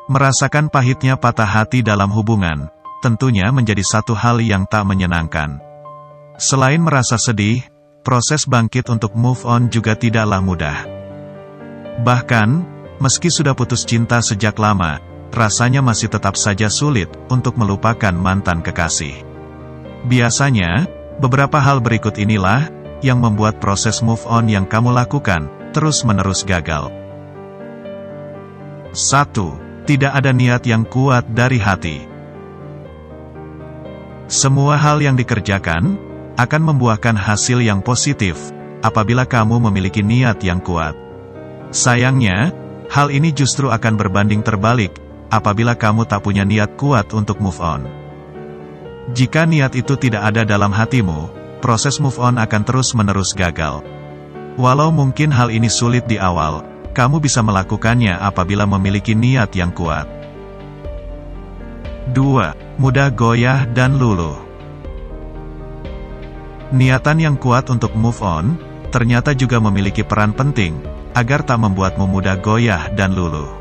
Merasakan pahitnya patah hati dalam hubungan, tentunya menjadi satu hal yang tak menyenangkan. Selain merasa sedih, proses bangkit untuk move on juga tidaklah mudah. Bahkan, meski sudah putus cinta sejak lama, rasanya masih tetap saja sulit untuk melupakan mantan kekasih. Biasanya, beberapa hal berikut inilah yang membuat proses move on yang kamu lakukan terus-menerus gagal. 1. Tidak ada niat yang kuat dari hati. Semua hal yang dikerjakan akan membuahkan hasil yang positif apabila kamu memiliki niat yang kuat. Sayangnya, hal ini justru akan berbanding terbalik apabila kamu tak punya niat kuat untuk move on. Jika niat itu tidak ada dalam hatimu, proses move on akan terus-menerus gagal. Walau mungkin hal ini sulit di awal, kamu bisa melakukannya apabila memiliki niat yang kuat. 2. Mudah goyah dan luluh. Niatan yang kuat untuk move on, ternyata juga memiliki peran penting, agar tak membuatmu mudah goyah dan luluh.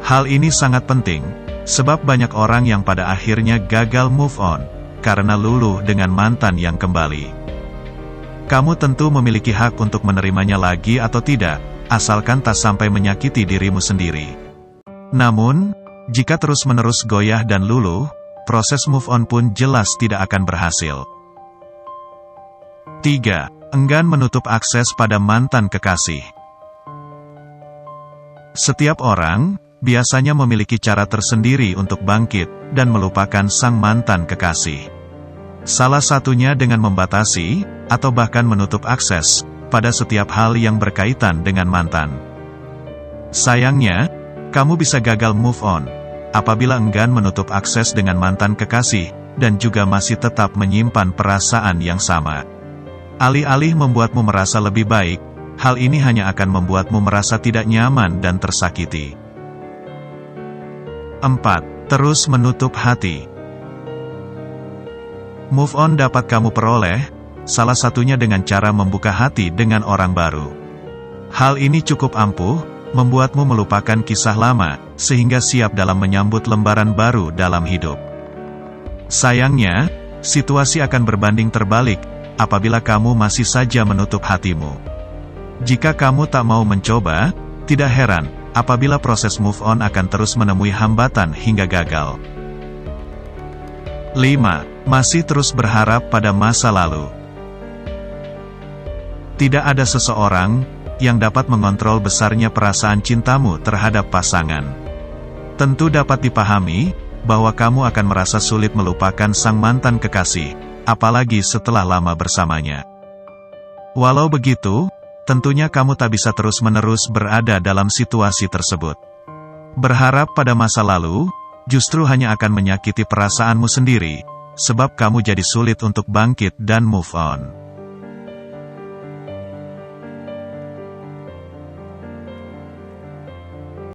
Hal ini sangat penting, sebab banyak orang yang pada akhirnya gagal move on, karena luluh dengan mantan yang kembali. Kamu tentu memiliki hak untuk menerimanya lagi atau tidak, asalkan tak sampai menyakiti dirimu sendiri. Namun, jika terus-menerus goyah dan luluh, proses move on pun jelas tidak akan berhasil. 3. Enggan menutup akses pada mantan kekasih. Setiap orang biasanya memiliki cara tersendiri untuk bangkit dan melupakan sang mantan kekasih. Salah satunya dengan membatasi atau bahkan menutup akses pada setiap hal yang berkaitan dengan mantan. Sayangnya, kamu bisa gagal move on apabila enggan menutup akses dengan mantan kekasih dan juga masih tetap menyimpan perasaan yang sama. Alih-alih membuatmu merasa lebih baik, hal ini hanya akan membuatmu merasa tidak nyaman dan tersakiti. 4. Terus menutup hati. Move on dapat kamu peroleh, salah satunya dengan cara membuka hati dengan orang baru. Hal ini cukup ampuh, membuatmu melupakan kisah lama, sehingga siap dalam menyambut lembaran baru dalam hidup. Sayangnya, situasi akan berbanding terbalik, apabila kamu masih saja menutup hatimu. Jika kamu tak mau mencoba, tidak heran, apabila proses move on akan terus menemui hambatan hingga gagal. 5. Masih terus berharap pada masa lalu. Tidak ada seseorang yang dapat mengontrol besarnya perasaan cintamu terhadap pasangan. Tentu dapat dipahami bahwa kamu akan merasa sulit melupakan sang mantan kekasih, apalagi setelah lama bersamanya. Walau begitu, tentunya kamu tak bisa terus-menerus berada dalam situasi tersebut. Berharap pada masa lalu justru hanya akan menyakiti perasaanmu sendiri, sebab kamu jadi sulit untuk bangkit dan move on.